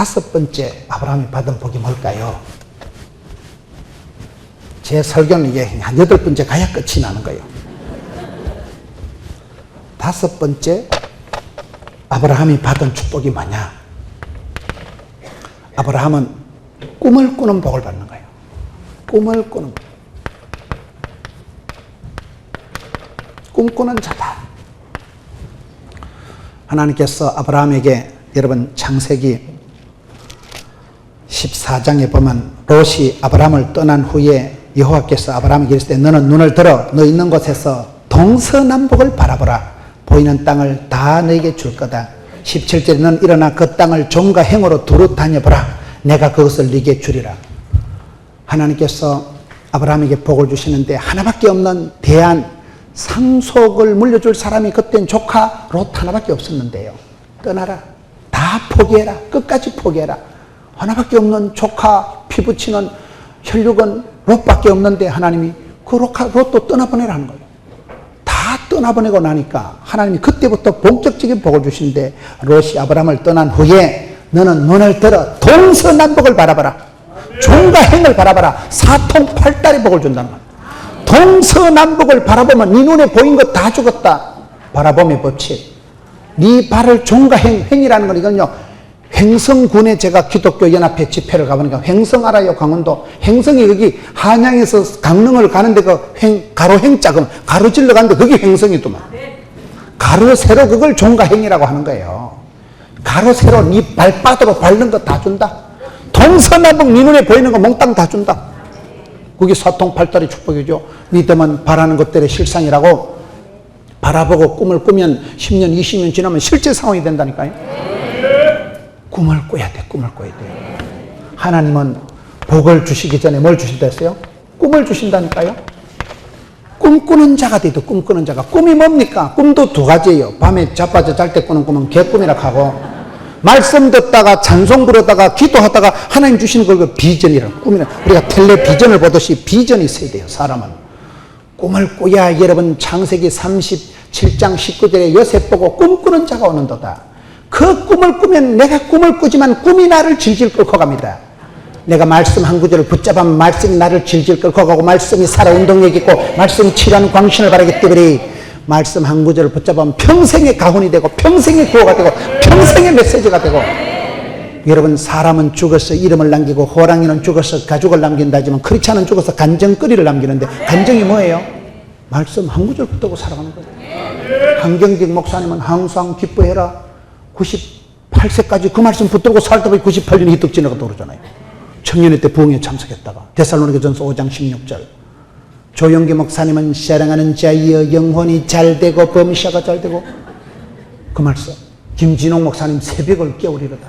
다섯 번째 아브라함이 받은 복이 뭘까요? 제 설교는 이게 한 8번째 가야 끝이 나는 거예요. 다섯 번째 아브라함이 받은 축복이 뭐냐? 아브라함은 꿈을 꾸는 복을 받는 거예요. 꿈을 꾸는 복. 꿈꾸는 자다. 하나님께서 아브라함에게, 여러분 창세기 14장에 보면 롯이 아브라함을 떠난 후에 여호와께서 아브라함에게 이르시되 너는 눈을 들어 너 있는 곳에서 동서남북을 바라보라. 보이는 땅을 다 너에게 줄 거다. 17절에 너는 일어나 그 땅을 종과 행으로 두루 다녀보라. 내가 그것을 네게 주리라. 하나님께서 아브라함에게 복을 주시는데 하나밖에 없는 대안, 상속을 물려줄 사람이 그땐 조카 롯 하나밖에 없었는데요. 떠나라. 다 포기해라. 끝까지 포기해라. 하나밖에 없는 조카, 피부치는 혈육은 롯밖에 없는데 하나님이 그 롯도 떠나보내라는 거예요. 다 떠나보내고 나니까 하나님이 그때부터 본격적인 복을 주시는데 롯이 아브라함을 떠난 후에 너는 눈을 들어 동서남북을 바라봐라. 종과 행을 바라봐라. 사통팔달의 복을 준다는 거예요. 동서남북을 바라보면 네 눈에 보인 것 다 죽었다. 바라봄의 법칙. 네 발을 종과 행이라는 건 이건요. 횡성군에 제가 기독교 연합회 집회를 가보니까 횡성 알아요? 강원도. 횡성이 여기 한양에서 강릉을 가는데 그 가로 행자, 가로질러 가는데 그게 횡성이더만. 가로 세로 그걸 종과 행이라고 하는 거예요. 가로 세로 네 발바닥으로 밟는 거 다 준다. 동서남북 네 눈에 보이는 거 몽땅 다 준다. 그게 사통팔달의 축복이죠. 믿으면 바라는 것들의 실상이라고. 바라보고 꿈을 꾸면 10년, 20년 지나면 실제 상황이 된다니까요. 꿈을 꿔야 돼. 꿈을 꿔야 돼. 하나님은 복을 주시기 전에 뭘 주신다 했어요? 꿈을 주신다니까요. 꿈꾸는 자가 돼도 꿈꾸는 자가. 꿈이 뭡니까? 꿈도 두 가지예요. 밤에 자빠져 잘 때 꾸는 꿈은 개꿈이라 하고, 말씀 듣다가 찬송 부르다가 기도하다가 하나님 주시는 걸 비전이라고. 꿈이라. 우리가 텔레비전을 보듯이 비전이 있어야 돼요. 사람은 꿈을 꿔야. 여러분 창세기 37장 19절에 요셉 보고 꿈꾸는 자가 오는도다. 그 꿈을 꾸면 내가 꿈을 꾸지만 꿈이 나를 질질 끌고 갑니다. 내가 말씀 한 구절을 붙잡으면 말씀이 나를 질질 끌고 가고, 말씀이 살아 운동력 있고 말씀이 치료하는 광신을 바라기 때문에 말씀 한 구절을 붙잡으면 평생의 가훈이 되고 평생의 구호가 되고 평생의 메시지가 되고. 여러분 사람은 죽어서 이름을 남기고 호랑이는 죽어서 가죽을 남긴다 하지만 크리스찬은 죽어서 간정거리를 남기는데, 간정이 뭐예요? 말씀 한 구절 붙들고 살아가는 거예요. 한경직 목사님은 항상 기뻐해라 98세까지 그 말씀 붙들고 살다 보니 98년이 휘떡 지나갔다고 그러잖아요. 청년회 때 부흥에 참석했다가. 데살로니가전서 5장 16절. 조영기 목사님은 사랑하는 자여 영혼이 잘되고 범시아가 잘되고. 그 말씀. 김진홍 목사님 새벽을 깨우리로다.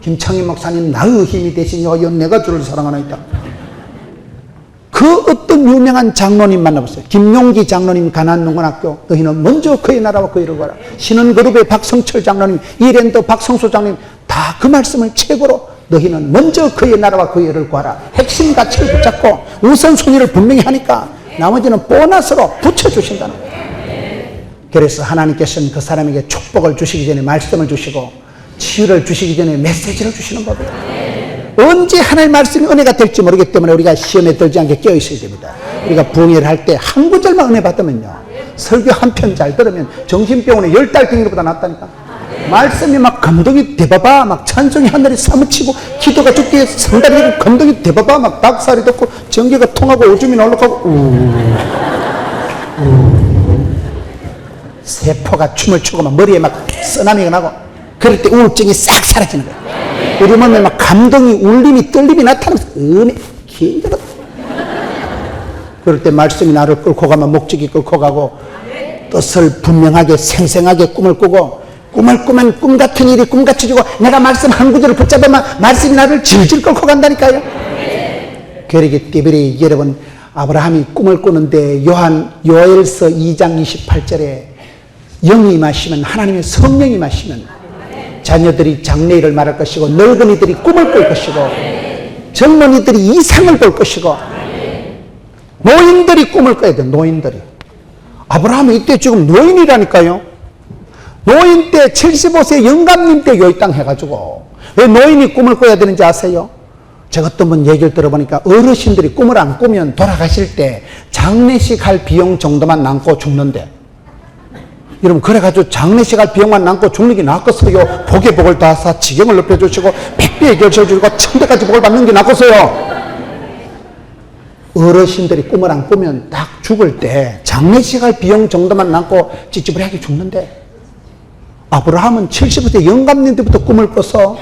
김창희 목사님 나의 힘이 되시니 내가 주를 사랑하나이다. 그 어떤 유명한 장로님 만나보세요. 김용기 장로님 가난농원학교. 너희는 먼저 그의 나라와 그의 일을 구하라. 신은그룹의 박성철 장로님, 이랜드 박성수 장로님 다 그 말씀을 최고로 너희는 먼저 그의 나라와 그의 일을 구하라. 핵심 가치를 붙잡고 우선순위를 분명히 하니까 나머지는 보너스로 붙여주신다는 거예요. 그래서 하나님께서는 그 사람에게 축복을 주시기 전에 말씀을 주시고 치유를 주시기 전에 메시지를 주시는 법이에요. 언제 하나님의 말씀이 은혜가 될지 모르기 때문에 우리가 시험에 들지 않게 깨어있어야 됩니다. 우리가 부흥회를 할 때 한 구절만 은혜 받으면요, 설교 한 편 잘 들으면 정신병원에 10달 댕기보다 낫다니까. 말씀이 막 감동이 대바바 막 찬송이 하늘이 사무치고 기도가 죽게 상달이 되고 감동이 대바바 막 닭살이 돋고 전기가 통하고 오줌이 올라가고 세포가 춤을 추고 막 머리에 막 쓰나미가 나고 그럴 때 우울증이 싹 사라지는 거예요. 우리 몸에 막 감동이, 울림이, 떨림이 나타나면서 은혜 기가. 그럴 때 말씀이 나를 끌고 가면 목적이 끌고 가고, 뜻을 분명하게 생생하게 꿈을 꾸고, 꿈을 꾸면 꿈 같은 일이 꿈같이 지고, 내가 말씀 한 구절을 붙잡으면 말씀이 나를 질질 끌고 간다니까요. 그러기 때문에 여러분 아브라함이 꿈을 꾸는데 요엘서 2장 28절에 영이 임하시면, 하나님의 성령이 임하시면 자녀들이 장래일을 말할 것이고, 늙은이들이 꿈을 꿀 것이고, 젊은이들이 이상을 볼 것이고, 노인들이 꿈을 꿔야 돼. 노인들이. 아브라함이 이때 지금 노인이라니까요. 노인 때 때 75세 영감님 때 요 땅 해가지고 왜 노인이 꿈을 꿔야 되는지 아세요? 제가 어떤 분 얘기를 들어보니까 어르신들이 꿈을 안 꾸면 돌아가실 때 장례식 할 비용 정도만 남고 죽는데, 여러분 그래가지고 장례식 할 비용만 남고 죽는 게 낫겠어요? 복의 복을 다하사 지경을 높여주시고 백비의 결실주시고 천대까지 복을 받는 게 낫겠어요? 어르신들이 꿈을 안 꾸면 딱 죽을 때 장례식 할 비용 정도만 남고 찌찌부리하게 죽는데, 아브라함은 70세 영감님 때부터 꿈을 꿔서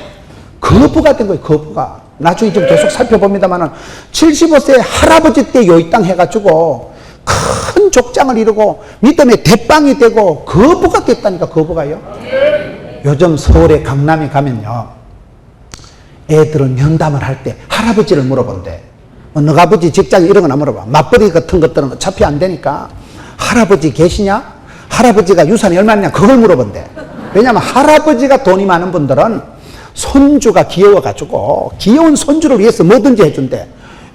거부가 된 거예요. 거부가. 나중에 좀 계속 살펴봅니다만은 75세 할아버지 때 요 땅 해가지고 큰 족장을 이루고 믿음의 대빵이 되고 거부가 됐다니까. 거부가요. 요즘 서울에 강남에 가면요, 애들은 면담을 할 때 할아버지를 물어본대. 너가 아버지 직장이 이런 거나 물어봐. 맞벌이 같은 것들은 어차피 안 되니까 할아버지 계시냐? 할아버지가 유산이 얼마냐? 그걸 물어본대. 왜냐하면 할아버지가 돈이 많은 분들은 손주가 귀여워가지고 귀여운 손주를 위해서 뭐든지 해준대.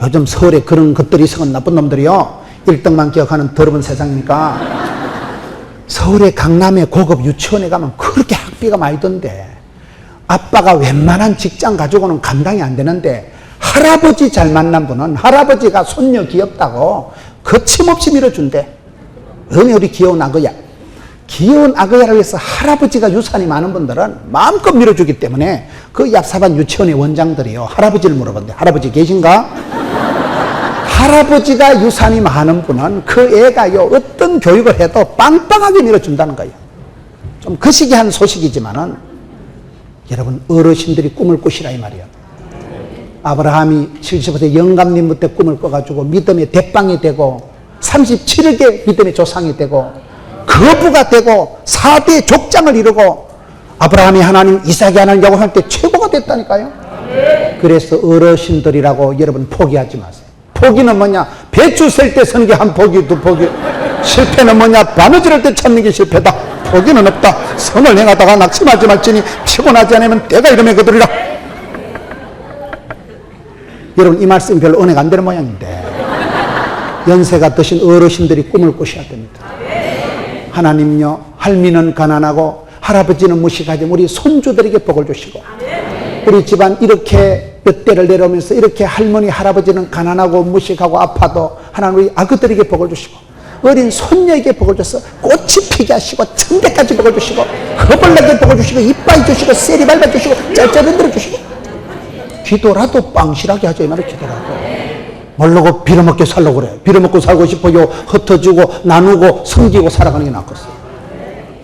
요즘 서울에 그런 것들이 있어서 나쁜 놈들이요, 1등만 기억하는 더러운 세상이니까 서울의 강남의 고급 유치원에 가면 그렇게 학비가 많이 든대. 아빠가 웬만한 직장 가지고는 감당이 안 되는데 할아버지 잘 만난 분은 할아버지가 손녀 귀엽다고 거침없이 밀어준대. 우리 귀여운 아거야. 귀여운 아거야를 위해서 할아버지가 유산이 많은 분들은 마음껏 밀어주기 때문에 그 얍삽한 유치원의 원장들이요, 할아버지를 물어본대. 할아버지 계신가? 할아버지가 유산이 많은 분은 그 애가요, 어떤 교육을 해도 빵빵하게 밀어준다는 거예요. 좀 거시기한 소식이지만은 여러분, 어르신들이 꿈을 꾸시라 이 말이에요. 아브라함이 70세 영감님 때 꿈을 꿔가지고 믿음의 대빵이 되고 37억의 믿음의 조상이 되고 거부가 되고 4대 족장을 이루고 아브라함이 하나님, 이삭이 하나님, 야곱이 할 때 최고가 됐다니까요. 그래서 어르신들이라고 여러분 포기하지 마세요. 포기는 뭐냐? 배추 셀 때 서는 게 한 포기, 두 포기. 실패는 뭐냐? 바느질할 때 찾는 게 실패다. 포기는 없다. 선을 행하다가 낙심하지 말지니 피곤하지 않으면 때가 이름에 거두리라. 여러분, 이 말씀이 별로 은혜가 안 되는 모양인데 연세가 드신 어르신들이 꿈을 꾸셔야 됩니다. 하나님요, 할미는 가난하고 할아버지는 무식하지 우리 손주들에게 복을 주시고, 우리 집안 이렇게 몇 대를 내려오면서 이렇게 할머니 할아버지는 가난하고 무식하고 아파도 하나님 우리 아그들에게 복을 주시고, 어린 손녀에게 복을 줘서 꽃이 피게 하시고 천대까지 복을 주시고 허벌나게 복을 주시고 이빠이 주시고 세리 밟아 주시고 짤짤 흔들어 주시고, 기도라도 빵실하게 하죠. 이 말을 기도라도. 모르고 빌어먹게 살려고 그래. 빌어먹고 살고 싶어요. 흩어지고 나누고 섬기고 살아가는 게 낫겠어요.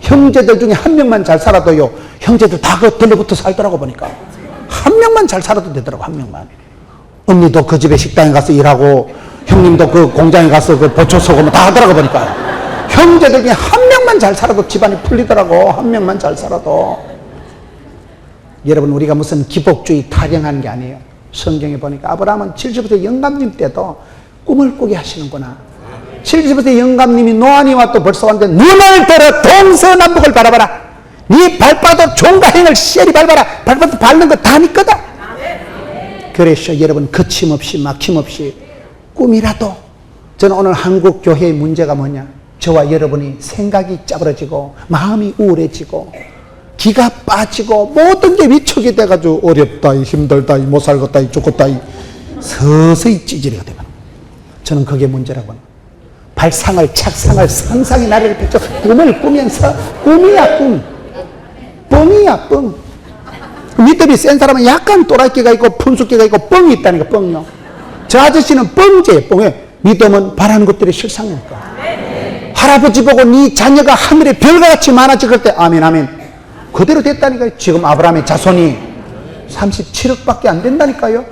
형제들 중에 한 명만 잘 살아도요, 형제들 다 그 들러붙어 살더라고. 보니까 한 명만 잘 살아도 되더라고. 한 명만. 언니도 그 집에 식당에 가서 일하고 형님도 그 공장에 가서 그 보초 서고 다 하더라고. 보니까 형제들 중에 한 명만 잘 살아도 집안이 풀리더라고. 한 명만 잘 살아도. 여러분, 우리가 무슨 기복주의 타령하는 게 아니에요. 성경에 보니까 아브라함은 70세 영감님 때도 꿈을 꾸게 하시는구나. 70세 영감님이 노아니와 또 벌써 왔는데 눈을 들어 동서남북을 바라봐라. 네 발바닥 종가행을 세리 밟아라. 발바닥 밟는 거 다 네 거다. 그래서 여러분, 거침없이 막힘없이 꿈이라도. 저는 오늘 한국 교회의 문제가 뭐냐, 저와 여러분이 생각이 짜부러지고 마음이 우울해지고 기가 빠지고 모든 게 위축이 돼가지고 어렵다, 힘들다, 못 살겠다, 죽겠다, 서서히 찌질이가 되면, 저는 그게 문제라고 합니다. 발상을, 착상을, 상상의 나래를 펼쳐 꿈을 꾸면서 꿈이야 꿈, 뻥이야 뻥. 믿음이 센 사람은 약간 또라이끼가 있고 푼숙기가 있고 뻥이 있다니까. 뻥이요. 저 아저씨는 뻥제예요. 뻥에 믿음은 바라는 것들이 실상이니까. 할아버지 보고 네 자녀가 하늘에 별과 같이 많아질 때 아멘 아멘 그대로 됐다니까요. 지금 아브라함의 자손이 37억밖에 안 된다니까요.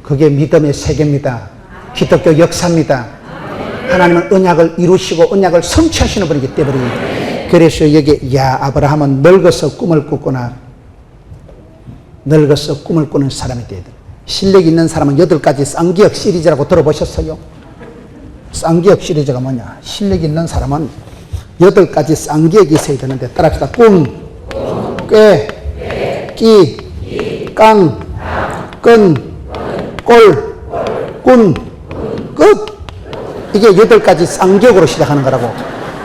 그게 믿음의 세계입니다. 기독교 역사입니다. 하나님은 언약을 이루시고 언약을 성취하시는 분이기 때문에. 그래서 여기 야, 아브라함은 늙어서 꿈을 꿨구나. 늙어서 꿈을 꾸는 사람이 돼야 돼요. 실력 있는 사람은 8가지 쌍기역 시리즈라고 들어보셨어요? 쌍기역 시리즈가 뭐냐? 실력 있는 사람은 8가지 쌍기역이 있어야 되는데, 따라합시다. 꿈, 꾀, 끼, 깡, 끈, 꼴, 꾼, 끝. 이게 8가지 쌍기역으로 시작하는 거라고.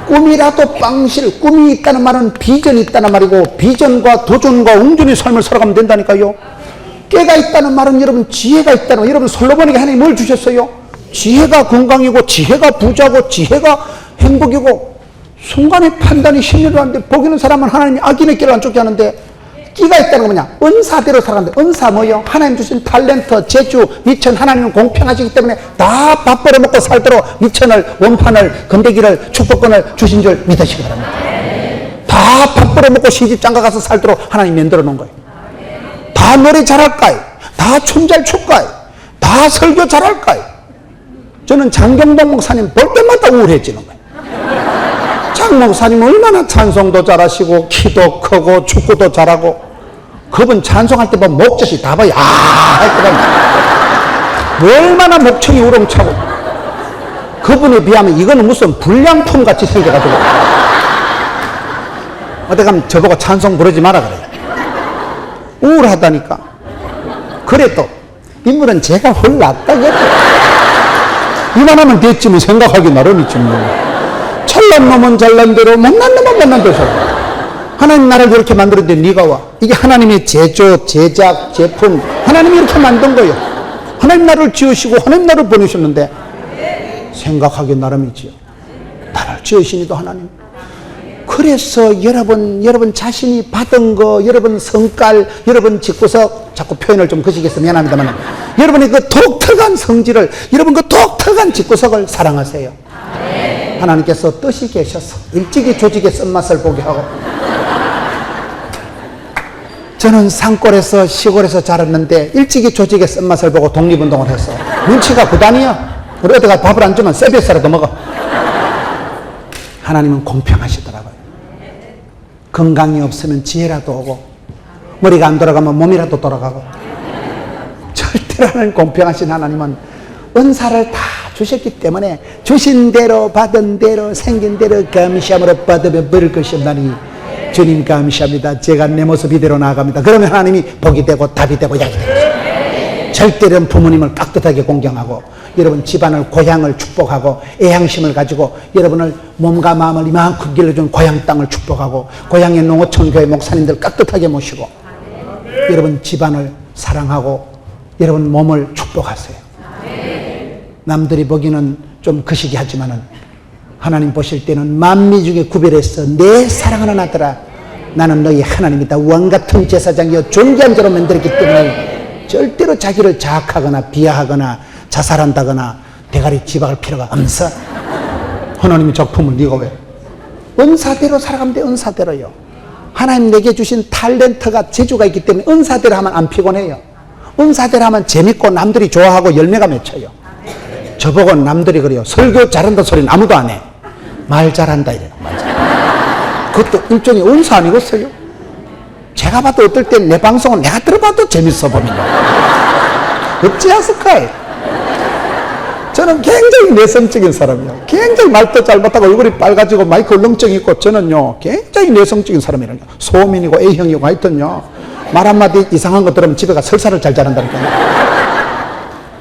꿈이라도 빵실, 꿈이 있다는 말은 비전이 있다는 말이고, 비전과 도전과 웅준히 삶을 살아가면 된다니까요. 깨가 있다는 말은 여러분 지혜가 있다는 말. 여러분 솔로몬에게 하나님 뭘 주셨어요? 지혜가 건강이고, 지혜가 부자고, 지혜가 행복이고, 순간의 판단이 심리로 하는데, 보기는 사람은 하나님이 악인의 길을 안 쫓게 하는데, 끼가 있다는 건 뭐냐? 은사대로 살아가는데, 은사 뭐요? 하나님 주신 탤런트, 재주, 미천, 하나님은 공평하시기 때문에 다 밥 벌어먹고 살도록 미천을, 원판을, 건더기를, 축복권을 주신 줄 믿으시기 바랍니다. 다 밥 벌어먹고 시집 장가 가서 살도록 하나님 만들어 놓은 거예요. 다 노래 잘할까요? 다 춤 잘 출까요? 다 설교 잘할까요? 저는 장경동 목사님 볼 때마다 우울해지는 거예요. 장 목사님 얼마나 찬송도 잘하시고 기도 크고 축구도 잘하고, 그분 찬송할 때 보면 목젖이 다 봐요. 얼마나 목청이 우렁차고, 그분에 비하면 이거는 무슨 불량품 같이 생겨가지고, 어디 가면 저보고 찬송 부르지 마라 그래요. 우울하다니까. 그래도 인물은 제가 훨 낫다겠죠. 이만하면 됐지 뭐, 생각하기 나름이지 뭐. 잘난 놈은 잘난 대로, 못난 놈은 못난 대로. 하나님 나라를 이렇게 만들었는데 네가 와. 이게 하나님의 제조, 제작, 제품, 하나님이 이렇게 만든 거예요. 하나님 나라를 지으시고 하나님 나라를 보내셨는데, 생각하기 나름이지요. 나라를 지으시니도 하나님. 그래서 여러분 자신이 받은 거, 여러분 성깔, 여러분 집구석, 자꾸 표현을 좀 거시기해서 미안합니다만, 여러분의 그 독특한 성질을, 여러분 그 독특한 집구석을 사랑하세요. 하나님께서 뜻이 계셔서 일찍이 조직의 쓴맛을 보게 하고, 저는 산골에서 시골에서 자랐는데 일찍이 조직의 쓴맛을 보고 독립운동을 했어. 눈치가 구단이야. 우리 어디가 밥을 안 주면 서비스라도 먹어. 하나님은 공평하시더라고요. 건강이 없으면 지혜라도 오고, 머리가 안 돌아가면 몸이라도 돌아가고, 절대로 하나님 공평하신 하나님은 은사를 다 주셨기 때문에 주신 대로 받은 대로 생긴 대로 감시함으로 받으면 버릴 것이 없나니 주님 감시합니다. 제가 내 모습 이대로 나아갑니다. 그러면 하나님이 복이 되고 답이 되고 약이 되죠. 절대로 부모님을 깍듯하게 공경하고, 여러분 집안을 고향을 축복하고, 애향심을 가지고 여러분을 몸과 마음을 이만큼 길러준 고향 땅을 축복하고, 고향의 농어촌 교회 목사님들 깍듯하게 모시고, 여러분 집안을 사랑하고 여러분 몸을 축복하세요. 남들이 보기는 좀 거시기 하지만은 하나님 보실 때는 만미 중에 구별해서 내 사랑하는 아들아, 나는 너희 하나님이다. 왕같은 제사장이여 존귀한 자로 만들었기 때문에 절대로 자기를 자학하거나 비하하거나 자살한다거나 대가리 집박할 필요가 없어. 하나님의 작품을 네가 왜? 은사대로 살아가면 돼. 은사대로요. 하나님 내게 주신 탤런트가 재주가 있기 때문에 은사대로 하면 안 피곤해요. 은사대로 하면 재밌고 남들이 좋아하고 열매가 맺혀요. 저보고 남들이 그래요. 설교 잘한다 소리는 아무도 안 해. 말 잘한다 이래요. 말 잘한다. 그것도 일종의 은사 아니겠어요? 제가 봐도 어떨 때 내 방송은 내가 들어봐도 재밌어 보이는 어찌하실까요? 저는 굉장히 내성적인 사람이에요. 굉장히 말도 잘 못하고 얼굴이 빨가지고 마이크 울렁증이 있고, 저는요 굉장히 내성적인 사람이에요. 소민이고 A형이고 하여튼요 말 한마디 이상한 거 들으면 집에 가 설사를 잘 잘한다니까요.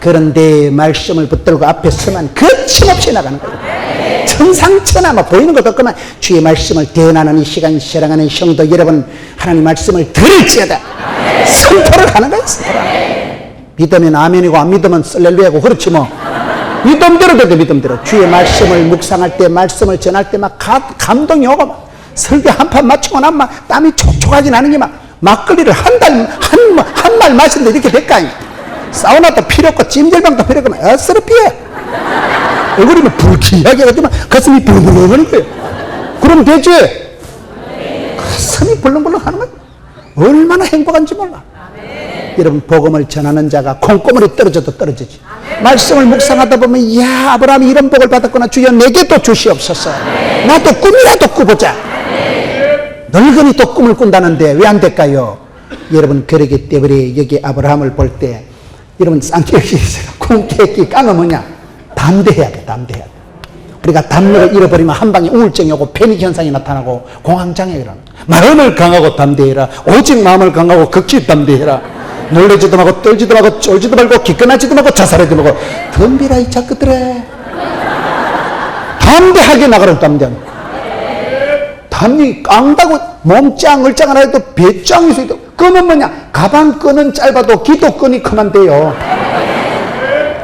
그런데 말씀을 붙들고 앞에 서면 거침없이 나가는 거예요. 천상천하 막 보이는 것도 없구만. 주의 말씀을 대언하는 이 시간 사랑하는 성도 여러분, 하나님 말씀을 들을지어다 선포를 하는 거예요. 믿으면 아멘이고 안 믿으면 쓸렐루야고 그렇지 뭐. 믿음대로 돼도 믿음대로. 주의 말씀을 묵상할 때, 말씀을 전할 때 막 감동이 오고, 막 설교 한 판 마치고 나면 막 땀이 촉촉하게 나는 게 막 막걸리를 한 말 마시는데 이렇게 될까? 사우나도 필요 없고 찜질방도 필요 없고 어스럽게 얼굴이 막 불쾌하게 해가지고 가슴이 벌렁벌렁하는 거예요. 그럼 되지? 가슴이 벌렁벌렁 하는 거예요. 얼마나 행복한지 몰라. 여러분 복음을 전하는 자가 콩고물이 떨어져도 떨어지지. 말씀을 묵상하다 보면 야 아브라함이 이런 복을 받았구나. 주여 내게도 주시옵소서. 나도 꿈이라도 꾸보자. 늙은이 또 꿈을 꾼다는데 왜 안 될까요? 여러분 그러기 때문에 여기 아브라함을 볼 때 여러분 쌍꺼풀이 있어요. 꿈깨기 깡은 뭐냐? 담대해야 돼. 담대해야 돼. 그러니까 담력을 잃어버리면 한 방에 우울증이 오고 패닉 현상이 나타나고 공황장애 일어나. 마음을 강하고 담대해라. 오직 마음을 강하고 극히 담대해라. 놀래지도 말고 떨지도 말고 쫄지도 말고 기꺼나지도 말고 자살하지도 말고 덤비라 이 자꾸들아. 담대하게 나가라. 담대. 담이 깡다고 몸짱 을짱 하나 해도 배짱이 있어도 끈은 뭐냐? 가방 끈은 짧아도 기도 끈이 크면 돼요.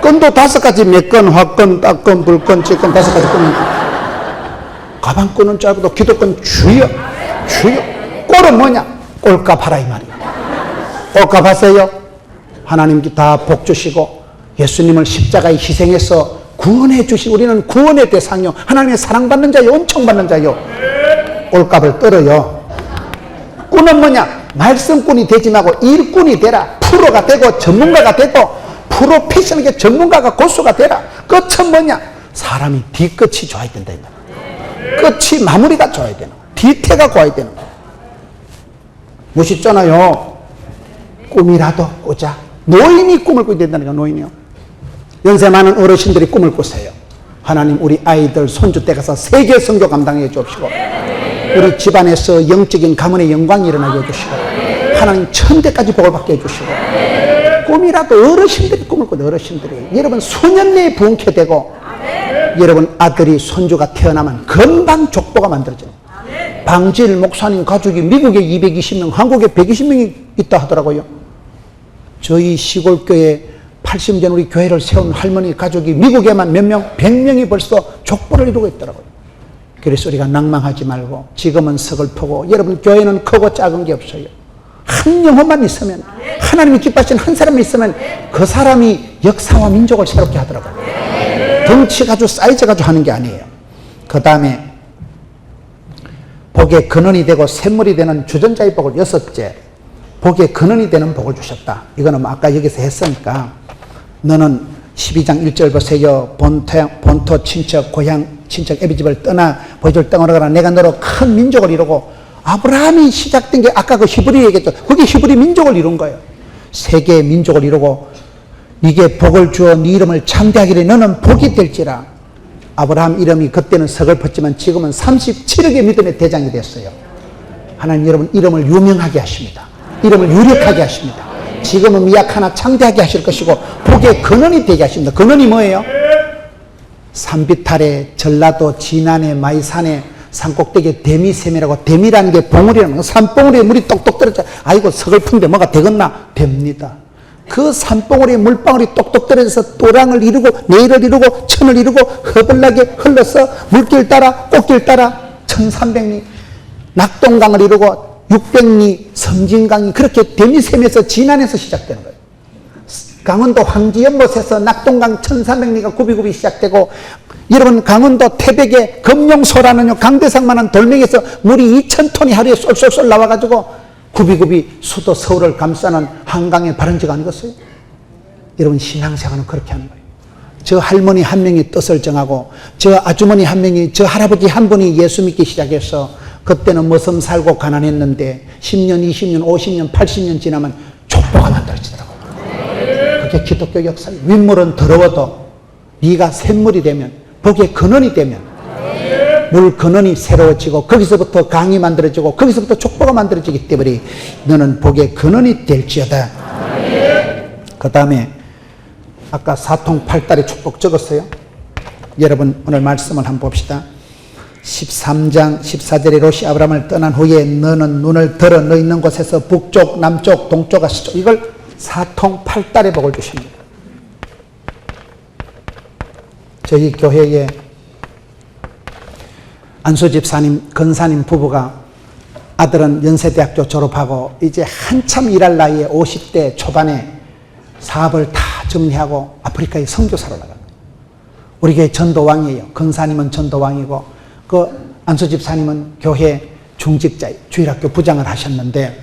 끈도 5가지, 맥끈, 화끈, 딱끈, 불끈, 찌끈 5가지 끈은. 가방 끈은 짧아도 기도 끈 주여. 꼴은 뭐냐? 꼴값 하라 이 말이에요. 꼴값 하세요. 하나님께 다 복 주시고 예수님을 십자가에 희생해서 구원해 주신 우리는 구원의 대상이요. 하나님의 사랑받는 자요. 은총받는 자요. 꼴값을 떨어요. 꾼은 뭐냐? 말씀꾼이 되지 말고 일꾼이 되라. 프로가 되고 전문가가 되고 프로페셔널하게 전문가가 고수가 되라. 끝은 뭐냐? 사람이 뒤끝이 좋아야 된다. 끝이 마무리가 좋아야 되는 거야. 뒤태가 좋아야 되는 거야. 멋있잖아요. 꿈이라도 꾸자. 노인이 꿈을 꾸야 된다는 거야. 노인이요. 연세 많은 어르신들이 꿈을 꾸세요. 하나님 우리 아이들 손주 때 가서 세계 선교 감당해 주옵시고 우리 집안에서 영적인 가문의 영광이 일어나게 해주시고 하나님 천대까지 복을 받게 해주시고 꿈이라도 어르신들이 꿈을 꾸는 어르신들이 여러분 수년 내에 부흥케 되고 여러분 아들이 손주가 태어나면 금방 족보가 만들어져요. 방질 목사님 가족이 미국에 220명 한국에 120명이 있다 하더라고요. 저희 시골교회 80년 우리 교회를 세운 할머니 가족이 미국에만 몇 명? 100명이 벌써 족보를 이루고 있더라고요. 그래서 우리가 낭망하지 말고 지금은 서글프고 여러분 교회는 크고 작은 게 없어요. 한 영혼만 있으면 하나님이 기뻐하시는 한 사람이 있으면 그 사람이 역사와 민족을 새롭게 하더라고요. 덩치 가지고 사이즈 가지고 하는 게 아니에요. 그 다음에 복의 근원이 되고 샘물이 되는 주전자의 복을 6째 복의 근원이 되는 복을 주셨다. 이거는 아까 여기서 했으니까 너는 12장 1절 보세요. 본토 친척 고향 친척 애비집을 떠나 보여줄 땅으로 가라. 내가 너로 큰 민족을 이루고 아브라함이 시작된 게 아까 그 히브리 얘기했죠. 그게 히브리 민족을 이룬 거예요. 세계의 민족을 이루고 네게 복을 주어 네 이름을 창대하기를 너는 복이 될지라. 아브라함 이름이 그때는 서글펐지만 지금은 37억의 믿음의 대장이 됐어요. 하나님 여러분 이름을 유명하게 하십니다. 이름을 유력하게 하십니다. 지금은 미약하나 창대하게 하실 것이고 복의 근원이 되게 하십니다. 근원이 뭐예요? 산비탈에 전라도 진안에 마이산에 산꼭대기에 데미샘이라고 데미라는 게 봉우리라는 거. 산봉우리에 물이 똑똑 떨어져. 아이고 서글픈데 뭐가 되겠나? 됩니다. 그 산봉우리에 물방울이 똑똑 떨어져서 또랑을 이루고 내일을 이루고 천을 이루고 허벌나게 흘러서 물길 따라 꽃길 따라 1300리 낙동강을 이루고 600리 섬진강이 그렇게 데미샘에서 진안에서 시작되는 거예요. 강원도 황지연못에서 낙동강 1300리가 굽이굽이 시작되고 여러분 강원도 태백의 금룡소라는 강대상만한 돌멩이에서 물이 2000톤이 하루에 쏠쏠쏠 나와가지고 굽이굽이 수도 서울을 감싸는 한강의 발원지가 아니겠어요? 여러분 신앙생활은 그렇게 하는 거예요. 저 할머니 한 명이 뜻을 정하고 저 아주머니 한 명이 저 할아버지 한 분이 예수 믿기 시작해서 그때는 머슴 살고 가난했는데 10년, 20년, 50년, 80년 지나면 족보가 만들어지더라고요. 그게 기독교 역사예요. 윗물은 더러워도 네가 샘물이 되면 복의 근원이 되면 물 근원이 새로워지고 거기서부터 강이 만들어지고 거기서부터 족보가 만들어지기 때문에 너는 복의 근원이 될지어다. 그 다음에 아까 사통팔달의 축복 적었어요. 여러분 오늘 말씀을 한번 봅시다. 13장 14절에 롯이 아브라함을 떠난 후에 너는 눈을 들어 너 있는 곳에서 북쪽 남쪽 동쪽 서쪽 이걸 사통팔달의 복을 주십니다. 저희 교회에 안수 집사님 근사님 부부가 아들은 연세대학교 졸업하고 이제 한참 일할 나이에 50대 초반에 사업을 다 정리하고 아프리카에 선교사로 나가요. 우리 교회 전도왕이에요. 근사님은 전도왕이고 그 안수 집사님은 교회 중직자 주일학교 부장을 하셨는데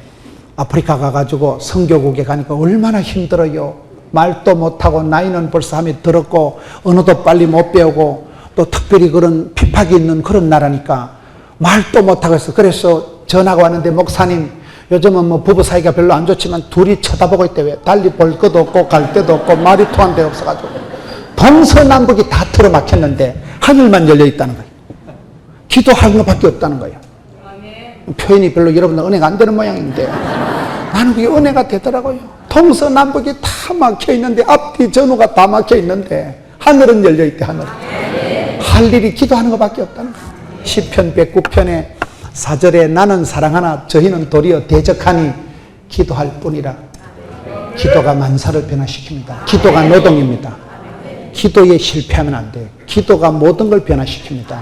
아프리카 가가지고 선교국에 가니까 얼마나 힘들어요. 말도 못하고 나이는 벌써 함이 들었고 언어도 빨리 못 배우고 또 특별히 그런 핍박이 있는 그런 나라니까 말도 못하고 해서 그래서 전화가 왔는데 목사님 요즘은 뭐 부부 사이가 별로 안 좋지만 둘이 쳐다보고 있대. 왜? 달리 볼 것도 없고 갈 데도 없고 말이 통한 데 없어가지고 동서남북이 다 틀어막혔는데 하늘만 열려있다는 거예요. 기도하는 것밖에 없다는 거예요. 표현이 별로 여러분들 은혜가 안 되는 모양인데 나는 그게 은혜가 되더라고요. 동서남북이 다 막혀있는데 앞뒤 전후가 다 막혀있는데 하늘은 열려있대. 하늘은 할 일이 기도하는 것밖에 없다는 거예요. 시편 109편에 4절에 나는 사랑하나 저희는 도리어 대적하니 기도할 뿐이라. 기도가 만사를 변화시킵니다. 기도가 노동입니다. 기도에 실패하면 안 돼요. 기도가 모든 걸 변화시킵니다.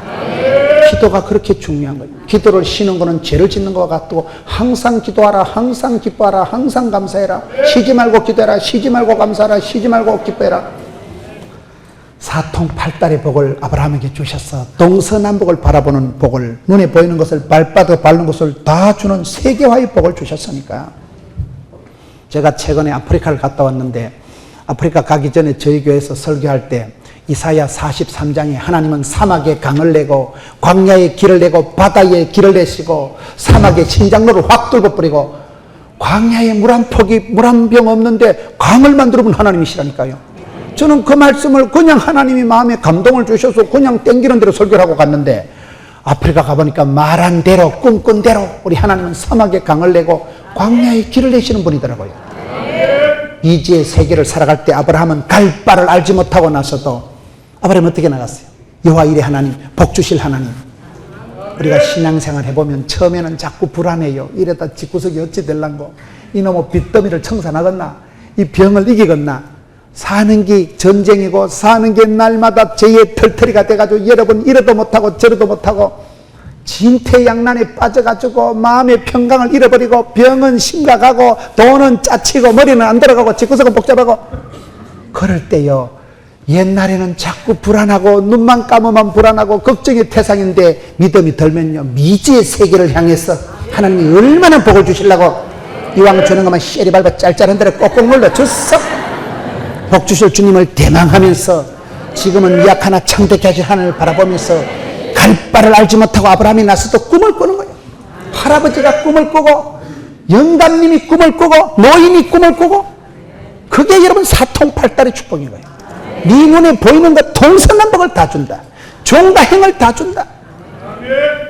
기도가 그렇게 중요한 거예요. 기도를 쉬는 것은 죄를 짓는 것과 같고 항상 기도하라, 항상 기뻐하라, 항상 감사해라. 쉬지 말고 기도해라, 쉬지 말고 감사하라, 쉬지 말고 기뻐해라. 사통팔달의 복을 아브라함에게 주셔서 동서남북을 바라보는 복을, 눈에 보이는 것을 발바닥에 밟는 것을 다 주는 세계화의 복을 주셨으니까. 제가 최근에 아프리카를 갔다 왔는데 아프리카 가기 전에 저희 교회에서 설교할 때 이사야 43장에 하나님은 사막에 강을 내고 광야에 길을 내고 바다에 길을 내시고 사막에 신장로를 확 뚫고 뿌리고 광야에 물 한 폭이 물 한 병 없는데 강을 만들어 본 하나님이시라니까요. 저는 그 말씀을 그냥 하나님이 마음에 감동을 주셔서 그냥 땡기는 대로 설교를 하고 갔는데 아프리카 가보니까 말한 대로 꿈꾼 대로 우리 하나님은 사막에 강을 내고 광야에 길을 내시는 분이더라고요. 미지의 세계를 살아갈 때 아브라함은 갈 바를 알지 못하고 나서도 아브라함은 어떻게 나갔어요? 여호와 이레 하나님, 복 주실 하나님. 우리가 신앙생활 해보면 처음에는 자꾸 불안해요. 이러다 집구석이 어찌 될란고, 이놈의 빚더미를 청산하겠나, 이 병을 이기겠나. 사는 게 전쟁이고 사는 게 날마다 죄의 털터리가 돼가지고 여러분 이러도 못하고 저러도 못하고 진퇴양난에 빠져가지고 마음의 평강을 잃어버리고 병은 심각하고 돈은 짜치고 머리는 안 들어가고 집구석은 복잡하고 그럴 때요, 옛날에는 자꾸 불안하고 눈만 감으면 불안하고 걱정이 태상인데 믿음이 들면요 미지의 세계를 향해서 하나님이 얼마나 복을 주시려고 이왕 주는 것만 쉐리 밟아 짤짤한 대로 꼭꼭 눌러 줬어. 복 주실 주님을 대망하면서 지금은 약하나 창대케 하실 하나님을 바라보면서 갈 바를 알지 못하고 아브라함이 나서도 꿈을 꾸는 거예요. 할아버지가 꿈을 꾸고 영감님이 꿈을 꾸고 노인이 꿈을 꾸고 그게 여러분 사통팔달의 축복인 거예요. 네 눈에 보이는 것 동서남북을 다 준다. 종과 행을 다 준다.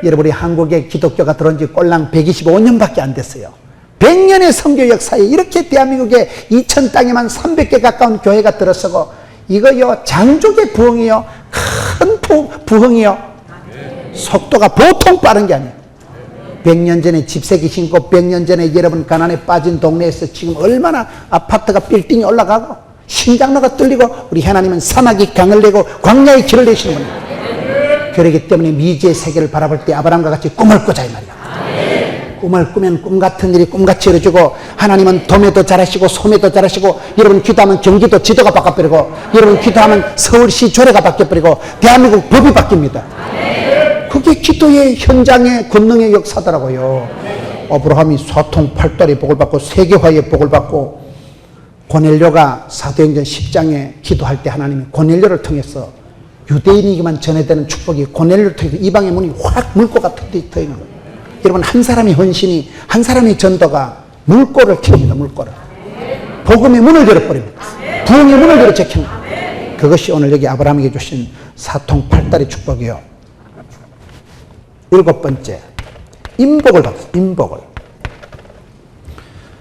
여러분이 한국에 기독교가 들어온 지 꼴랑 125년밖에 안 됐어요. 100년의 선교 역사에 이렇게 대한민국에 2000 땅에만 300개 가까운 교회가 들어서고 이거요 장족의 부흥이요 큰 부흥이요 속도가 보통 빠른 게 아니에요. 100년 전에 집세기 신고 100년 전에 여러분 가난에 빠진 동네에서 지금 얼마나 아파트가 빌딩이 올라가고 신장로가 뚫리고 우리 하나님은 사막이 강을 내고 광야의 길을 내시는 분이에요. 그렇기 때문에 미지의 세계를 바라볼 때 아브라함과 같이 꿈을 꾸자 이 말이야. 꿈을 꾸면 꿈같은 일이 꿈같이 이루어지고 하나님은 도매도 잘하시고 소매도 잘하시고 여러분 기도하면 경기도 지도가 바뀌어버리고 여러분 기도하면 서울시 조례가 바뀌어버리고 대한민국 법이 바뀝니다. 그게 기도의 현장의 권능의 역사더라고요. 아브라함이 사통팔달의 복을 받고 세계화의 복을 받고 고넬료가 사도행전 10장에 기도할 때 하나님이 고넬료를 통해서 유대인에게만 전해되는 축복이 고넬료를 통해서 이방의 문이 확 물고가 트여 있는 거예요. 여러분 한 사람의 헌신이 한 사람의 전도가 물꼬를 틔웁니다. 물꼬를 복음의 문을 열어버립니다. 부흥의 문을 열어 제킵니다. 그것이 오늘 여기 아브라함에게 주신 사통팔달의 축복이요. 7번째 인복을 받았어요. 인복을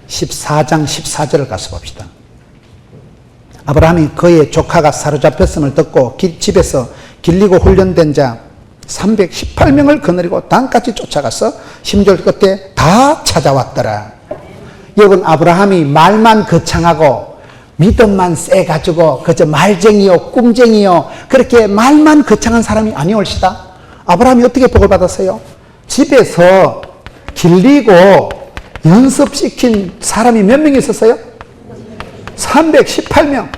14장 14절을 가서 봅시다. 아브라함이 그의 조카가 사로잡혔음을 듣고 집에서 길리고 훈련된 자 318명을 거느리고 단까지 쫓아가서 10절 끝에 다 찾아왔더라. 여러분 아브라함이 말만 거창하고 믿음만 세가지고 그저 말쟁이요 꿈쟁이요 그렇게 말만 거창한 사람이 아니올시다. 아브라함이 어떻게 복을 받았어요? 집에서 길리고 연습시킨 사람이 몇 명 있었어요? 318명.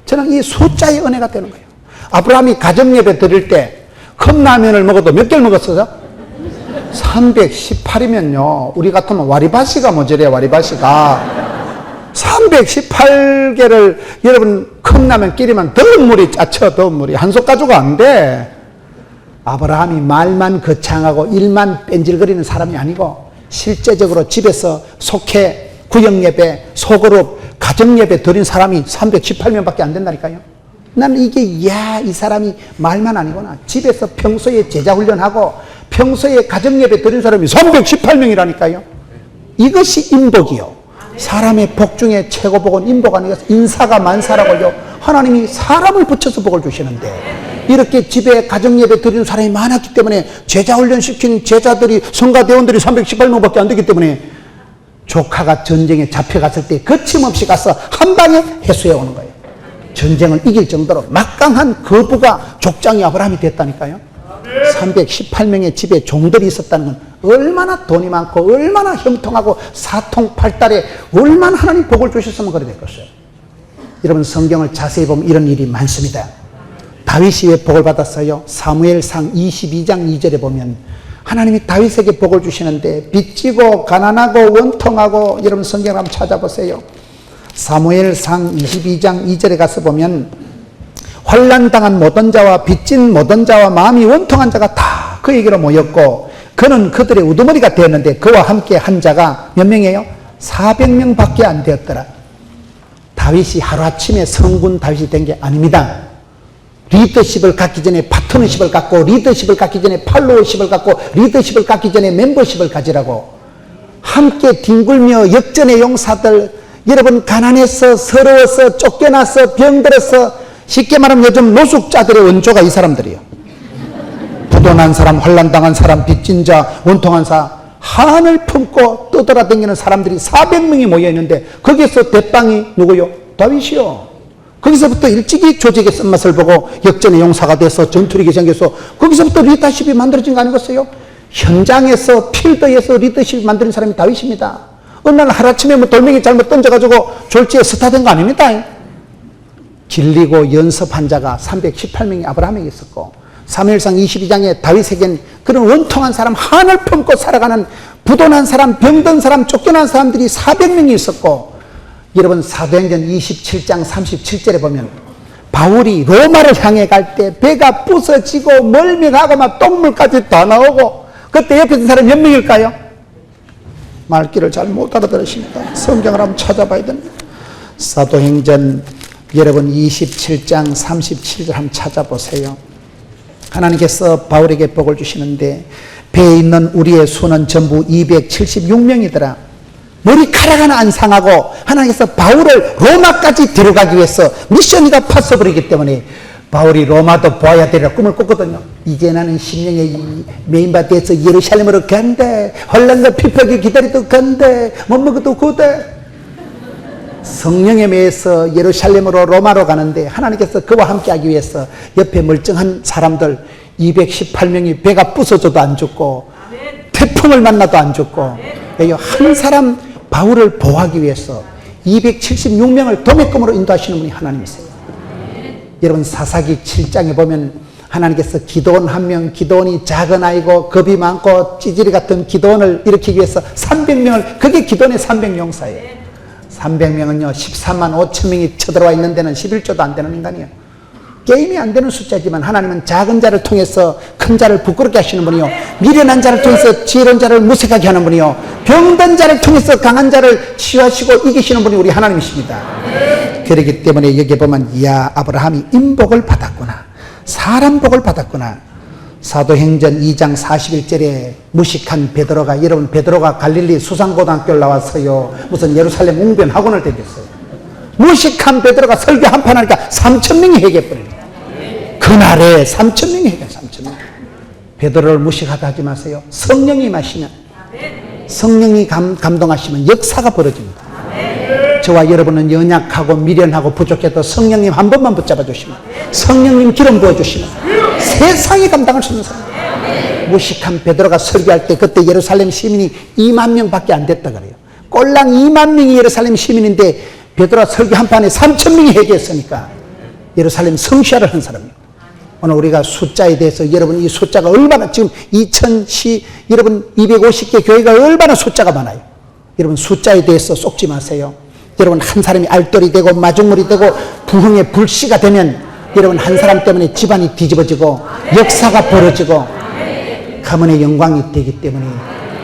저는 이 숫자의 은혜가 되는 거예요. 아브라함이 가정예배 드릴 때 컵라면을 먹어도 몇 개를 먹었어요? 318이면요 우리 같으면 와리바시가 모자래요. 와리바시가 318개를 여러분 컵라면 끼리면 더운 물이 짜쳐. 더운 물이 한 솥 가지고 안 돼. 아브라함이 말만 거창하고 일만 뺀질거리는 사람이 아니고 실제적으로 집에서 속회, 구역예배, 소그룹, 가정예배 드린 사람이 318명밖에 안 된다니까요. 나는 이게 이 사람이 말만 아니구나. 집에서 평소에 제자훈련하고 평소에 가정예배 드린 사람이 318명이라니까요. 이것이 인복이요. 사람의 복 중에 최고 복은 인복 아니겠어요? 인사가 만사라고요. 하나님이 사람을 붙여서 복을 주시는데 이렇게 집에 가정예배 드리는 사람이 많았기 때문에 제자훈련시킨 제자들이 성가대원들이 318명밖에 안 되기 때문에 조카가 전쟁에 잡혀갔을 때 거침없이 가서 한 방에 해수해 오는 거예요. 전쟁을 이길 정도로 막강한 거부가 족장이 아브라함이 됐다니까요. 318명의 집에 종들이 있었다는 건 얼마나 돈이 많고 얼마나 형통하고 사통팔달에 얼마나 하나님 복을 주셨으면 그래 됐겠어요. 여러분 성경을 자세히 보면 이런 일이 많습니다. 다윗이 왜 복을 받았어요? 사무엘상 22장 2절에 보면 하나님이 다윗에게 복을 주시는데 빚지고 가난하고 원통하고 여러분 성경을 한번 찾아보세요. 사무엘상 22장 2절에 가서 보면 환난당한 모든 자와 빚진 모든 자와 마음이 원통한 자가 다 그에게로 모였고 그는 그들의 우두머리가 되었는데 그와 함께 한 자가 몇 명이에요? 400명 밖에 안 되었더라. 다윗이 하루아침에 성군 다윗이 된 게 아닙니다. 리더십을 갖기 전에 파트너십을 갖고 리더십을 갖기 전에 팔로워십을 갖고 리더십을 갖기 전에 멤버십을 가지라고. 함께 뒹굴며 역전의 용사들, 여러분 가난해서 서러워서 쫓겨나서 병들어서 쉽게 말하면 요즘 노숙자들의 원조가 이 사람들이에요. 부도난 사람, 환난당한 사람, 빚진 자, 원통한 사람, 한을 품고 떠돌아다니는 사람들이 400명이 모여있는데 거기서 대빵이 누구요? 다윗이요. 거기서부터 일찍이 조직의 쓴맛을 보고 역전의 용사가 돼서 전투력이 생겨서 거기서부터 리더십이 만들어진 거 아니겠어요? 현장에서 필드에서 리더십이 만드는 사람이 다윗입니다. 어느 날 하루아침에 뭐 돌멩이 잘못 던져가지고 졸지에 스타된 거 아닙니다. 길리고 연습한 자가 318명이 아브라함에게 있었고 사무엘상 22장에 다윗에겐 그런 원통한 사람, 한을 품고 살아가는 부도난 사람, 병든 사람, 쫓겨난 사람들이 400명이 있었고 여러분 사도행전 27장 37절에 보면 바울이 로마를 향해 갈 때 배가 부서지고 멀미하고 막 똥물까지 다 나오고 그때 옆에 있는 사람이 몇 명일까요? 말귀를 잘 못 알아들으십니다. 성경을 한번 찾아봐야 됩니다. 사도행전 여러분 27장 37절 한번 찾아보세요. 하나님께서 바울에게 복을 주시는데 배에 있는 우리의 수는 전부 276명이더라. 머리카락 하나 안 상하고 하나님께서 바울을 로마까지 데려가기 위해서 미션이가 파서버리기 때문에 바울이 로마도 보아야 되리라 꿈을 꿨거든요. 이제 나는 심령의 메인바디에서 예루살렘으로 간대. 혼란과 피폐하게 기다리도 간대. 못 먹어도 고대. 성령에 매여서 예루살렘으로 로마로 가는데 하나님께서 그와 함께 하기 위해서 옆에 멀쩡한 사람들 218명이 배가 부서져도 안 죽고 태풍을 만나도 안 죽고 한 사람 바울을 보호하기 위해서 276명을 도매금으로 인도하시는 분이 하나님이세요. 여러분 사사기 7장에 보면 하나님께서 기도원 한 명, 기도원이 작은 아이고 겁이 많고 찌질이 같은 기도원을 일으키기 위해서 300명을, 그게 기도원의 300용사예요. 300명은요 13만 5천 명이 쳐들어와 있는 데는 11조도 안 되는 인간이에요. 게임이 안 되는 숫자지만 하나님은 작은 자를 통해서 큰 자를 부끄럽게 하시는 분이요, 미련한 자를 통해서 지혜로운 자를 무색하게 하는 분이요, 병든 자를 통해서 강한 자를 치유하시고 이기시는 분이 우리 하나님이십니다. 그렇기 때문에 여기 보면 이야 아브라함이 인복을 받았구나, 사람 복을 받았구나. 사도행전 2장 41절에 무식한 베드로가, 여러분 베드로가 갈릴리 수상고등학교를 나왔어요. 무슨 예루살렘 웅변 학원을 다녔어요. 무식한 베드로가 설교 한판 하니까 3,000명이 회개해버립니다. 그날에 3,000명이 회개, 3,000명. 베드로를 무식하다 하지 마세요. 성령이 마시면, 성령이 감동하시면 역사가 벌어집니다. 저와 여러분은 연약하고 미련하고 부족해도 성령님 한 번만 붙잡아 주시면, 성령님 기름 부어주시면 세상이 감당할 수 있는 사람. 무식한 베드로가 설교할 때 그때 예루살렘 시민이 2만 명밖에 안 됐다 그래요. 꼴랑 2만 명이 예루살렘 시민인데 베드로가 설교 한 판에 3,000명이 회개했으니까 예루살렘 성시화를 한 사람이에요. 오늘 우리가 숫자에 대해서 여러분 이 숫자가 얼마나, 지금 2000시 여러분 250개 교회가 얼마나 숫자가 많아요. 여러분 숫자에 대해서 속지 마세요. 여러분 한 사람이 알돌이 되고 마중물이 되고 부흥의 불씨가 되면 여러분 한 사람 때문에 집안이 뒤집어지고 역사가 벌어지고 가문의 영광이 되기 때문에,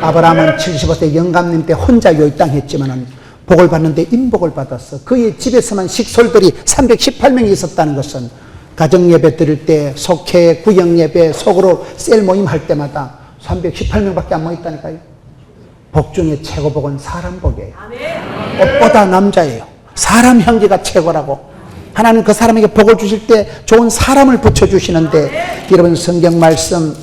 아브라함은 75세 영감님 때 혼자 요 땅 했지만은 복을 받는데 인복을 받았어. 그의 집에서만 식솔들이 318명이 있었다는 것은 가정예배 드릴 때, 속회, 구역예배, 속으로 셀 모임 할 때마다 318명밖에 안 모였다니까요. 복 중에 최고 복은 사람 복이에요. 옷보다 남자예요. 사람 향기가 최고라고. 하나님 그 사람에게 복을 주실 때 좋은 사람을 붙여주시는데, 여러분 성경 말씀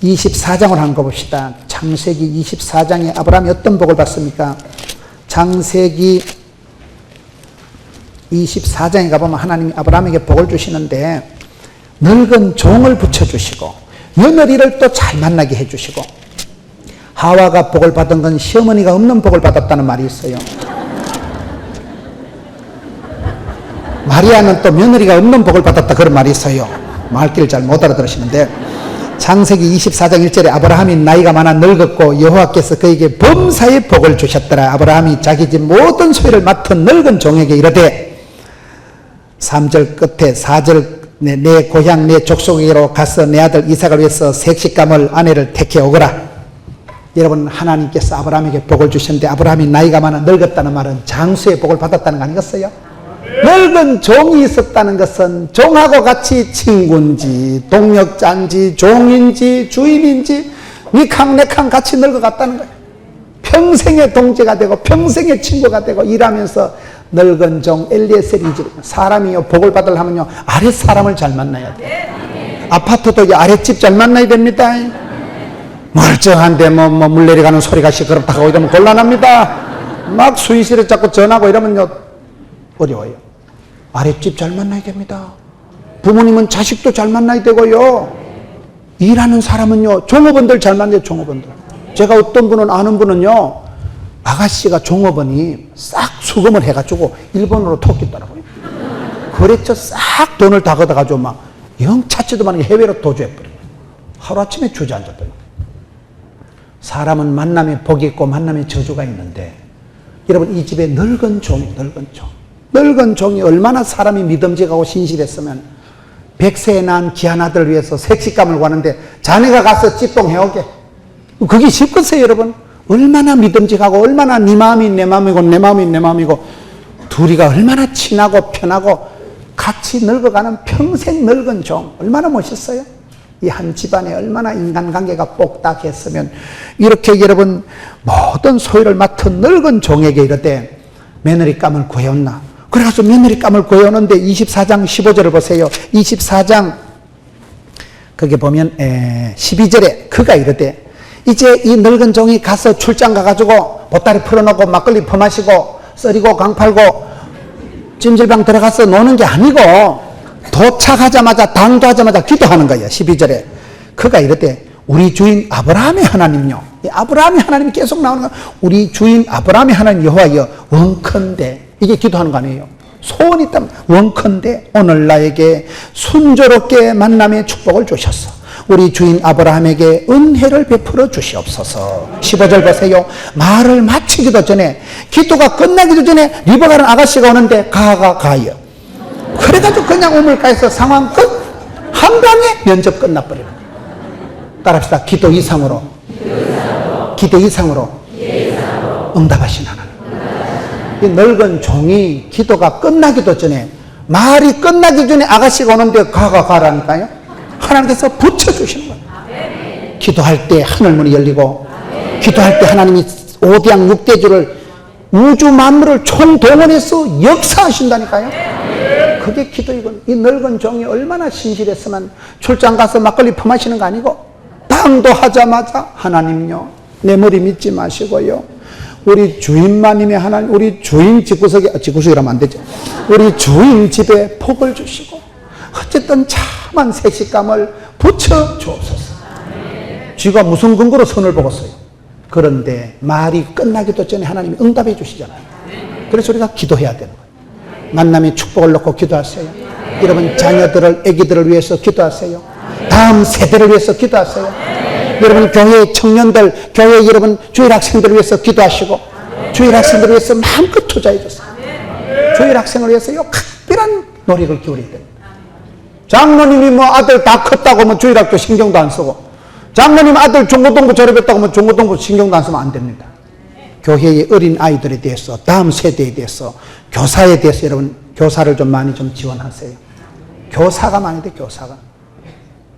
24장을 한번 봅시다. 창세기 24장에 아브라함이 어떤 복을 받습니까? 창세기 24장에 가보면 하나님이 아브라함에게 복을 주시는데, 늙은 종을 붙여주시고 며느리를 또 잘 만나게 해주시고, 하와가 복을 받은 건 시어머니가 없는 복을 받았다는 말이 있어요. 마리아는 또 며느리가 없는 복을 받았다 그런 말이 있어요. 말귀를 잘 못 알아들으시는데, 창세기 24장 1절에 아브라함이 나이가 많아 늙었고 여호와께서 그에게 범사의 복을 주셨더라. 아브라함이 자기 집 모든 소유를 맡은 늙은 종에게 이르되, 3절 끝에 4절 내 고향 내 족속에게로 가서 내 아들 이삭을 위해서 색시감을 아내를 택해 오거라. 여러분 하나님께서 아브라함에게 복을 주셨는데, 아브라함이 나이가 많아 늙었다는 말은 장수의 복을 받았다는 거 아니겠어요? 늙은 종이 있었다는 것은 종하고 같이 친구인지 동역자인지 종인지 주인인지 니캉내캉 같이 늙어갔다는 거예요. 평생의 동지가 되고 평생의 친구가 되고 일하면서 늙은 종 엘리에셀이 사람이요 복을 받으려면요 아랫 사람을 잘 만나야 돼요. 아파트도 아랫집 잘 만나야 됩니다. 멀쩡한데 물 내려가는 소리가 시끄럽다고 이러면 곤란합니다. 막 수의실에 자꾸 전하고 이러면요 어려워요. 아랫집 잘 만나야 됩니다. 부모님은 자식도 잘 만나야 되고요. 일하는 사람은요 종업원들 잘 만나요. 종업원들. 제가 어떤 분은 아는 분은요 아가씨가 종업원이 싹 수금을 해가지고 일본으로 토끼더라고요. 거래처 싹 돈을 다 걷어가지고 막 영 찾지도 않은 해외로 도주해버려요. 하루아침에 주저앉아버려요. 사람은 만남에 복이 있고 만남에 저주가 있는데, 여러분 이 집에 늙은 종이 얼마나 사람이 믿음직하고 신실했으면 100세에 낳은 귀한 아들을 위해서 색시감을 구하는데 자네가 가서 찌똥해오게. 그게 쉽겠어요 여러분? 얼마나 믿음직하고 얼마나 네 마음이 내 마음이고 내 마음이 내 마음이고 둘이가 얼마나 친하고 편하고 같이 늙어가는 평생 늙은 종, 얼마나 멋있어요? 이 한 집안에 얼마나 인간관계가 뽁닥했으면 이렇게 여러분 모든 소유를 맡은 늙은 종에게 이르되 며느리감을 구해온나. 그래서 며느리감을 구해오는데 24장 15절을 보세요. 24장 거기 보면 12절에 그가 이르되, 이제 이 늙은 종이 가서 출장 가가지고 보따리 풀어놓고 막걸리 퍼마시고 썰이고 강팔고 찜질방 들어가서 노는 게 아니고 도착하자마자 당도하자마자 기도하는 거예요. 12절에 그가 이르되 우리 주인 아브라함의 하나님요. 아브라함의 하나님이 계속 나오는 거예요. 우리 주인 아브라함의 하나님 여호와여 원컨대, 이게 기도하는 거 아니에요. 소원이 있다면 원컨대 오늘 나에게 순조롭게 만남의 축복을 주셨어. 우리 주인 아브라함에게 은혜를 베풀어 주시옵소서. 15절 보세요. 말을 마치기도 전에, 기도가 끝나기도 전에 리버가는 아가씨가 오는데 가요. 그래가지고 그냥 우물가에서 상황 끝, 한 방에 면접 끝나버리는 거예요. 따라합시다. 기도 이상으로 응답하신 하나님. 이 늙은 종이 기도가 끝나기도 전에, 말이 끝나기 전에 아가씨가 오는데 가라니까요. 하나님께서 붙여주시는 거예요. 기도할 때 하늘문이 열리고, 기도할 때 하나님이 5대양 6대주를 우주 만물을 총동원해서 역사하신다니까요. 그게 기도이군. 이 늙은 종이 얼마나 신실했으면 출장 가서 막걸리 퍼마시는 거 아니고 당도하자마자 하나님요 내 머리 믿지 마시고요 우리 주인마님의 하나님, 우리 주인 집구석이라면 안 되죠. 우리 주인 집에 복을 주시고 어쨌든 참한 색시감을 붙여주옵소서. 쥐가 무슨 근거로 선을 보겠어요? 그런데 말이 끝나기도 전에 하나님이 응답해 주시잖아요. 그래서 우리가 기도해야 되는 거예요. 만남의 축복을 놓고 기도하세요. 여러분 자녀들을, 아기들을 위해서 기도하세요. 다음 세대를 위해서 기도하세요. 여러분 교회 청년들, 교회 여러분 주일 학생들을 위해서 기도하시고, 주일 학생들을 위해서 마음껏 투자해 주세요. 주일 학생을 위해서요 각별한 노력을 기울여야 됩니다. 장로님이 아들 다 컸다고 주일학교 신경도 안 쓰고, 장로님 아들 중고등부 졸업했다고 중고등부 신경도 안 쓰면 안 됩니다. 교회의 어린 아이들에 대해서, 다음 세대에 대해서, 교사에 대해서 여러분 교사를 좀 많이 좀 지원하세요. 교사가 많이 돼. 교사가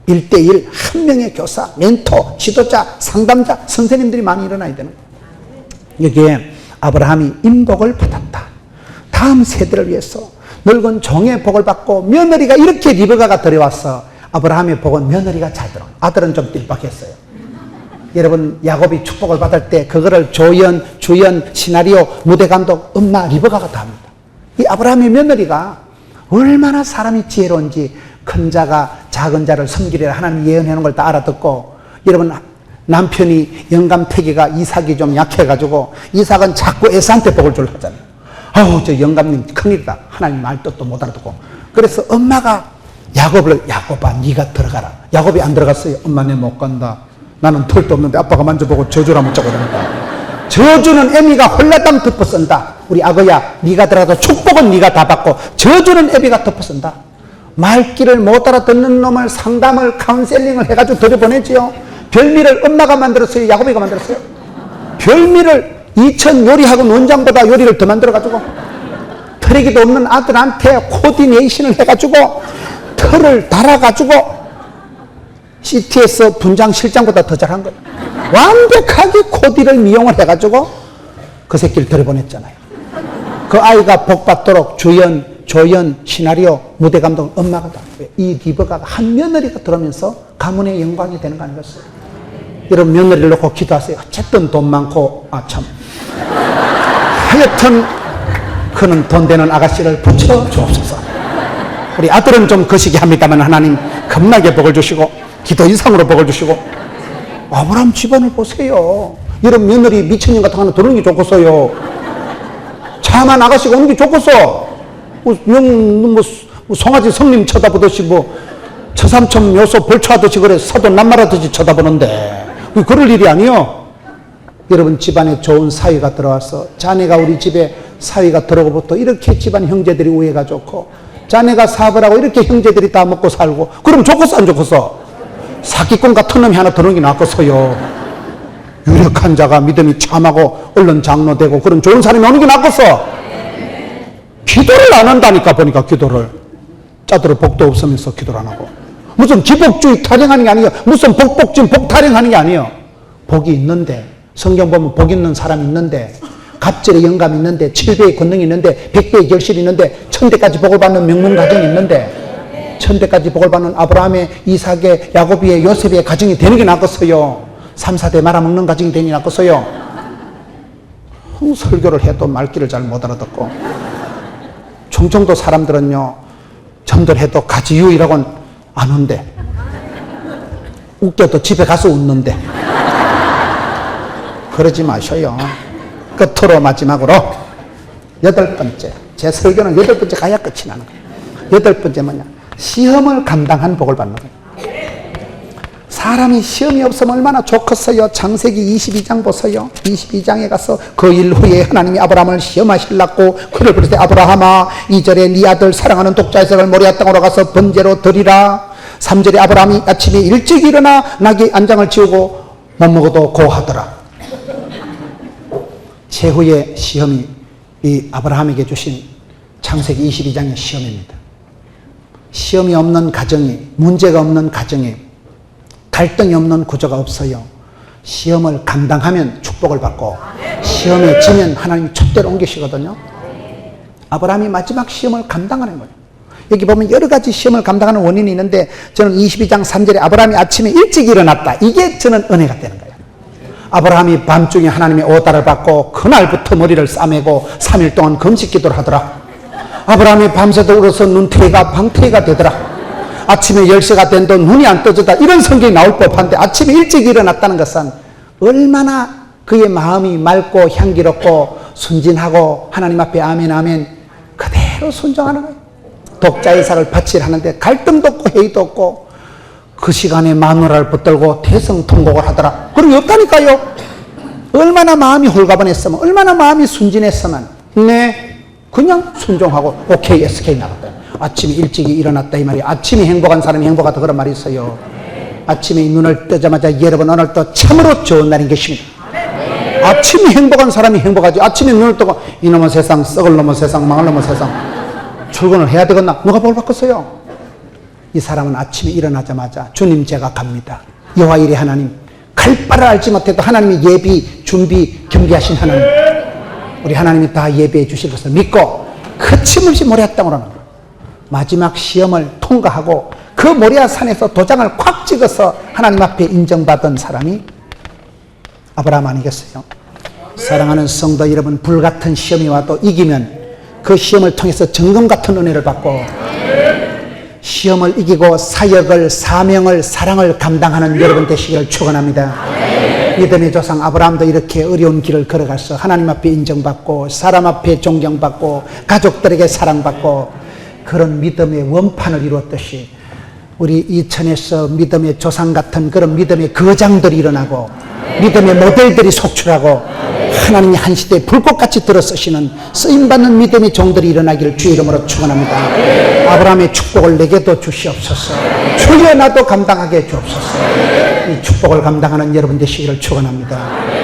1대1 한 명의 교사, 멘토, 지도자, 상담자, 선생님들이 많이 일어나야 되는 거예요. 여기에 아브라함이 인복을 받았다. 다음 세대를 위해서 늙은 종의 복을 받고 며느리가 이렇게 리브가가 들어왔어. 아브라함의 복은 며느리가 잘 들어. 아들은 좀 띨박했어요. 여러분 야곱이 축복을 받을 때 그거를 조연, 주연, 시나리오, 무대 감독, 엄마 리브가가 다 합니다. 이 아브라함의 며느리가 얼마나 사람이 지혜로운지 큰 자가 작은 자를 섬기리라 하나님 예언해 놓은 걸 다 알아듣고 여러분 남편이 영감태기가 이삭이 좀 약해가지고 이삭은 자꾸 에사한테 복을 주려 하잖아요. 아우 저 영감님 큰일이다. 하나님 말 뜻도 못 알아듣고 그래서 엄마가 야곱아 네가 들어가라. 야곱이 안 들어갔어요. 엄마 내 못 간다. 나는 털도 없는데 아빠가 만져보고 저주를 한번 짜고 그런다. 저주는 애미가 홀라당 덮어 쓴다. 우리 아거야 네가 들어가서 축복은 네가 다 받고 저주는 애비가 덮어 쓴다. 말귀를 못 알아듣는 놈을 상담을 카운셀링을 해가지고 들여보내지요. 별미를 엄마가 만들었어요? 야곱이가 만들었어요? 별미를 2000 요리하고 논장보다 요리를 더 만들어가지고 털이기도 없는 아들한테 코디네이션을 해가지고 털을 달아가지고 CTS 분장 실장보다 더 잘한 거예요. 완벽하게 코디를 미용을 해가지고 그 새끼를 들여보냈잖아요. 그 아이가 복받도록 주연, 조연, 시나리오, 무대 감독 엄마가 다. 이 리브가가 한 며느리가 들어오면서 가문의 영광이 되는 거 아니겠어요? 여러분 며느리를 놓고 기도하세요. 어쨌든 돈 많고 하여튼 그는 돈 되는 아가씨를 붙여 주옵소서. 우리 아들은 좀 거시기 합니다만 하나님 겁나게 복을 주시고 기도 이상으로 복을 주시고 아브라함 집안을 보세요. 여러분 며느리 미친년 같은 거 하나 들어오는 게 좋겠어요. 차만 아가씨가 오는 게 좋겠어. 송아지 성님 쳐다보듯이 처삼촌 요소 벌초하듯이 그래 사돈 남말하듯이 쳐다보는데 그럴 일이 아니요. 여러분 집안에 좋은 사위가 들어와서 자네가 우리 집에 사위가 들어오고부터 이렇게 집안 형제들이 우애가 좋고 자네가 사업을 하고 이렇게 형제들이 다 먹고 살고 그럼 좋겠어 안 좋겠어? 사기꾼 같은 놈이 하나 들어오는 게 낫겠어요. 유력한 자가 믿음이 참하고 얼른 장로 되고 그런 좋은 사람이 오는 게 낫겠어. 기도를 안 한다니까 보니까 기도를 짜들어 복도 없으면서 기도를 안 하고 무슨 기복주의 타령하는 게 아니에요. 무슨 복복주의 복 타령하는 게 아니에요. 복이 있는데 성경 보면 복 있는 사람이 있는데 갑절의 영감이 있는데 7배의 권능이 있는데 100배의 결실이 있는데 1000대까지 복을 받는 명문 가정이 있는데 1000대까지 복을 받는 아브라함의 이삭의 야곱의 요셉의 가정이 되는 게 낫겠어요. 3, 4대 말아먹는 가정이 되는 게 낫겠어요. 설교를 해도 말귀를 잘 못 알아듣고 충청도 사람들은요 전도해도 가지유이라고는 안 온대. 웃겨도 집에 가서 웃는데. 그러지 마셔요. 끝으로 마지막으로 8번째. 제 설교는 8번째 가야 끝이 나는 거예요. 8번째 뭐냐? 시험을 감당한 복을 받는 거예요. 사람이 시험이 없으면 얼마나 좋겠어요. 창세기 22장 보세요. 22장에 가서 그 일 후에 하나님이 아브라함을 시험하시려고 그를 부르되 아브라함아 2절에 네 아들 사랑하는 독자이삭을 모리아 땅으로 가서 번제로 드리라. 3절에 아브라함이 아침에 일찍 일어나 나귀 안장을 지우고 못 먹어도 고하더라. 최후의 시험이 이 아브라함에게 주신 창세기 22장의 시험입니다. 시험이 없는 가정이, 문제가 없는 가정이, 갈등이 없는 구조가 없어요. 시험을 감당하면 축복을 받고 시험에 지면 하나님이 촛대로 옮기시거든요. 아브라함이 마지막 시험을 감당하는 거예요. 여기 보면 여러 가지 시험을 감당하는 원인이 있는데 저는 22장 3절에 아브라함이 아침에 일찍 일어났다. 이게 저는 은혜가 되는 거예요. 아브라함이 밤중에 하나님의 오다를 받고 그날부터 머리를 싸매고 3일 동안 금식 기도를 하더라. 아브라함이 밤새도 울어서 눈태희가 방태희가 되더라. 아침에 10시가 된도 눈이 안 떠졌다. 이런 성경이 나올 법한데 아침에 일찍 일어났다는 것은 얼마나 그의 마음이 맑고 향기롭고 순진하고 하나님 앞에 아멘 아멘 그대로 순종하는 거예요. 독자 이삭을 바치려 하는데 갈등도 없고 회의도 없고 그 시간에 마누라를 붙들고 대성통곡을 하더라. 그럼 없다니까요. 얼마나 마음이 홀가분했으면 얼마나 마음이 순진했으면 네 그냥 순종하고 오케이 SK 나갔다. 아침에 일찍이 일어났다 이 말이야. 아침이 행복한 사람이 행복하다 그런 말이 있어요. 아침에 눈을 뜨자마자 여러분 오늘 또 참으로 좋은 날인 것입니다. 아침이 행복한 사람이 행복하지. 아침에 눈을 뜨고 이놈의 세상 썩을 놈의 세상 망할 놈의 세상 출근을 해야 되겠나? 누가 뭘 바꿨어요? 이 사람은 아침에 일어나자마자 주님 제가 갑니다. 여호와 이레 하나님 갈 바를 알지 못해도 하나님이 예비 준비 경계하신 하나님 우리 하나님이 다 예배해 주실 것을 믿고 거침없이 모리아 땅으로 나가. 마지막 시험을 통과하고 그 모리아 산에서 도장을 콱 찍어서 하나님 앞에 인정받은 사람이 아브라함 아니겠어요? 사랑하는 성도 여러분, 불같은 시험이 와도 이기면 그 시험을 통해서 정금 같은 은혜를 받고 시험을 이기고 사역을, 사명을, 사랑을 감당하는 여러분 되시기를 축원합니다. 믿음의 조상 아브라함도 이렇게 어려운 길을 걸어가서 하나님 앞에 인정받고 사람 앞에 존경받고 가족들에게 사랑받고 그런 믿음의 원판을 이루었듯이 우리 이천에서 믿음의 조상 같은 그런 믿음의 거장들이 일어나고 믿음의 모델들이 속출하고 하나님이 한 시대에 불꽃같이 들어서시는 쓰임받는 믿음의 종들이 일어나기를 주의 이름으로 축원합니다. 아브라함의 축복을 내게도 주시옵소서. 주여 나도 감당하게 해 주옵소서. 이 축복을 감당하는 여러분 되시기를 축원합니다.